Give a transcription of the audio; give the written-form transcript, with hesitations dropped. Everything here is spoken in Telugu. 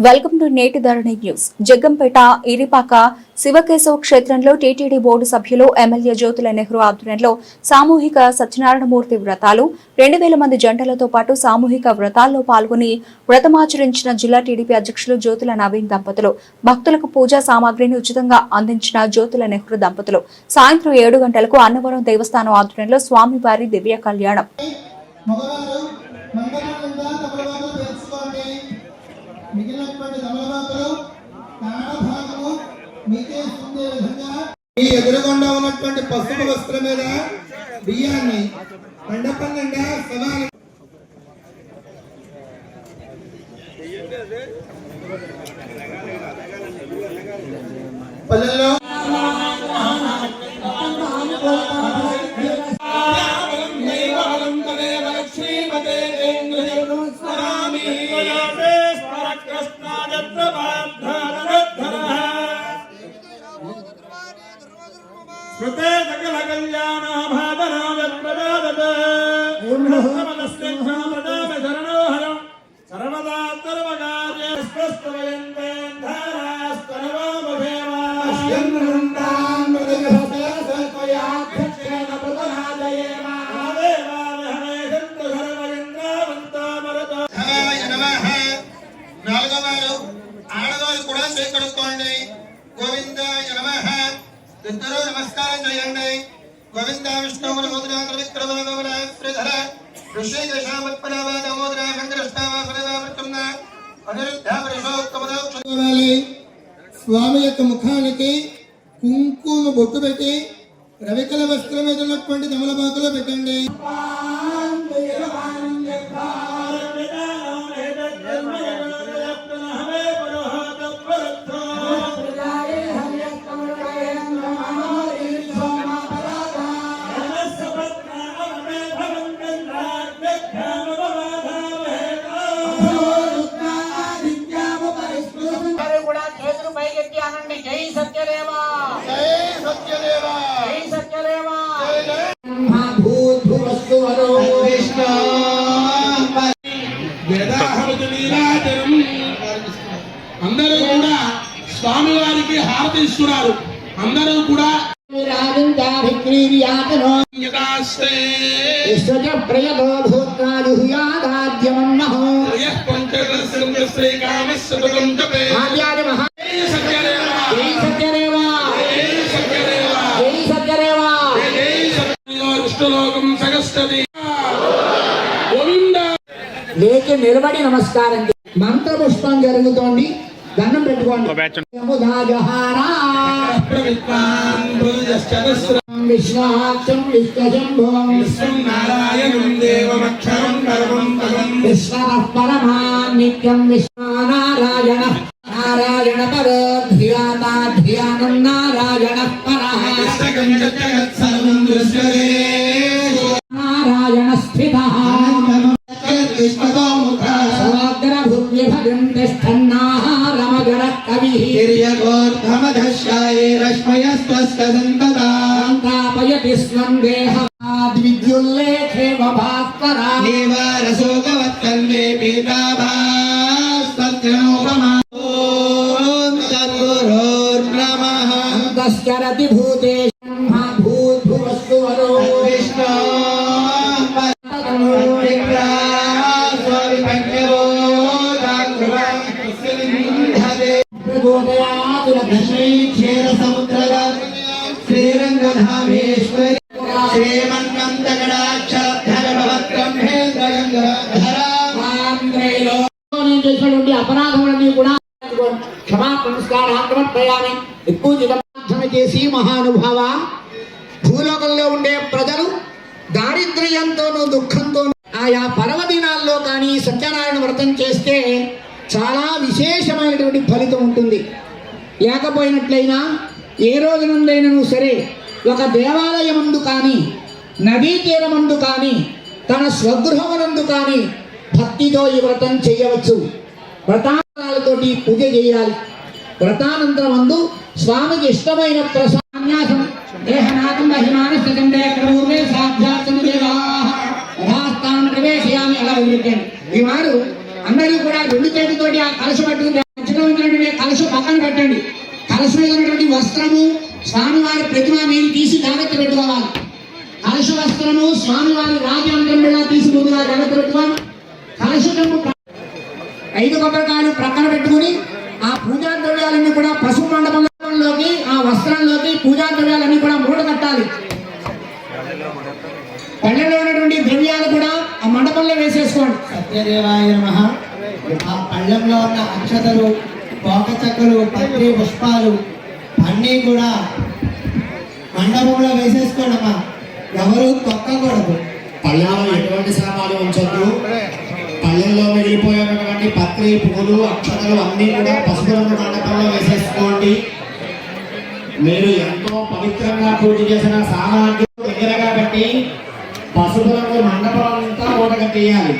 వెల్కమ్ టు నేటి ధరణి న్యూస్. జగ్గంపేట ఇరిపాక శివకేశవ క్షేత్రంలో టీటీడీ బోర్డు సభ్యులు ఎమ్మెల్యే జ్యోతుల నెహ్రూ ఆధ్వర్యంలో సామూహిక సత్యనారాయణమూర్తి వ్రతాలు 2000 మంది జంటలతో పాటు సామూహిక వ్రతాల్లో పాల్గొని వ్రతమాచరించిన జిల్లా టీడీపీ అధ్యక్షులు జ్యోతుల నవీన్ దంపతులు, భక్తులకు పూజా సామాగ్రిని ఉచితంగా అందించిన జ్యోతుల నెహ్రూ దంపతులు సాయంత్రం 7 గంటలకు అన్నవరం దేవస్థానం ఆధ్వర్యంలో స్వామివారి దివ్య కళ్యాణం. మిగిలినటువంటి తమలపాకులు కాడ భాగము మీకే ఉండే విధంగా ఈ ఎదురుగుండా ఉన్నటువంటి పసుపు వస్త్రం మీద బియ్యాన్ని మండపం నిండా సమానం పల్లెల్లో స్మృతే సకల కళ్యాణ భావనాదప్రదాదత ఓంనమస్తేక్షామదామ శరణోహరం సర్వదా సర్వకార్యే స్పష్టవయంతే ధారాస్తనవామభేమా అశ్యంద్రంతాం మృగభసయసత్వయాధ్యక్షేణ ప్రతనాదయేమా ఆవేవావహవేషంతు సర్వయంద్రావంతామరత హవాయ నమః. నాలుగో వారు ఆడవారు కూడా చేకడుకోండి. గోవిందాయ నమః. ఇద్దరు నమస్కారం చేయండి. గోవింద విష్ణు నమోదరాంధ్ర విక్రమ నమోదర శ్రీధర ఋషికేశామత్పరావ నమోదర సంగ్రష్టావాసనవావృతున్న అనిరుద్ధ పురుషోత్తమోక్షాలి. స్వామి యొక్క ముఖానికి కుంకుమ బొట్టు పెట్టి రవికల వస్త్రం మీద ఉన్నటువంటి తమలపాకులో పెట్టండి. అందరూ కూడా స్వామి వారికి హారతి ఇస్తున్నారు. అందరూ కూడా లేచి నిలబడి నమస్కారం మంత్ర పుష్పం జరుగుతోంది. దండం పెట్టుకోండి. విశ్వాక్షం విశ్వశంభువం నారాయణం దేవమక్షరం విశ్వః పరమాన్ నిత్యం విశ్వనారాయణ నారాయణ పరో ధ్యాతా ధ్యానం నారాయణ పరః నారాయణ స్థితః ృష్ణాపయతి స్వందేహేఖే భాస్కరాశోకవత్సే పీతాభాస్కరతి భూతేషు భూద్భువస్తు వరో విష్ణు శ్రీరంగధామేశ్వరి చేసినటువంటి అపరాధములన్నీ కూడా క్షమాపణస్కారాన్ని ఎక్కువ జితమార్థన చేసి మహానుభావ భూలోకంలో ఉండే ప్రజలు దారిద్ర్యంతోనూ దుఃఖంతోనూ ఆయా పర్వదినాల్లో కానీ సత్యనారాయణ వ్రతం చేస్తే చాలా విశేషమైనటువంటి ఫలితం ఉంటుంది. లేకపోయినట్లయినా ఏ రోజునందైనను సరే ఒక దేవాలయమందు కానీ నదీ తీరమందు కానీ తన స్వగృహమునందు కానీ భక్తితో ఈ వ్రతం చేయవచ్చు. వ్రతాలతోటి పూజ చేయాలి. వ్రతానంతరం అందు స్వామికి ఇష్టమైన ప్రసాన్యాసం దేహనాథం మహిమానస్థితండే క్రమూర్వే సాధ్యాత్మ దేవాః యథాస్థానం ప్రవేశయామి అలా వదిలిపెట్టండి. ఈ వారు అందరూ కూడా రెండు చేతితోటి ఆ కలశ పట్టుకుని వస్త్రము స్వామివారి ప్రతిమ మీరు తీసి జాగ్రత్త పెట్టుకోవాలి. కలశ వస్త్రము స్వామివారి రాజమంత్రం మీద తీసి ముందుగా జాగ్రత్త పెట్టుకోవాలి. కలశము 5 కొబ్బరికాయలు ప్రక్కన పెట్టుకుని ఆ పూజా ద్రవ్యాలన్నీ కూడా పసుపు మండపంలోకి ఆ వస్త్రంలోకి పూజా ద్రవ్యాలన్నీ కూడా మూట కట్టాలి. పళ్ళెంలో ఉన్నటువంటి ద్రవ్యాలు కూడా ఆ మండపంలో వేసేసుకోండి. సత్యదేవాయ నమః. ఆ పళ్ళెంలో ఉన్న అక్షతలు, పోక చెక్కలు, పత్రి పుష్పాలు అన్నీ కూడా మండపంలో వేసేసుకోండి అమ్మా. ఎవరు తొక్కకూడదు. పళ్ళెంలో ఎటువంటి శ్రమాలు ఉంచొద్దు. పళ్ళెంలో మిగిలిపోయినటువంటి పత్రి పువ్వులు అక్షతలు అన్నీ కూడా పసుపు రంగు మండపంలో వేసేసుకోండి. మీరు ఎంతో పవిత్రంగా పూజ చేసిన సామాగ్రి దగ్గరగా పెట్టి పసుపు రంగు మండపం అంతా మూట కట్టేయాలి.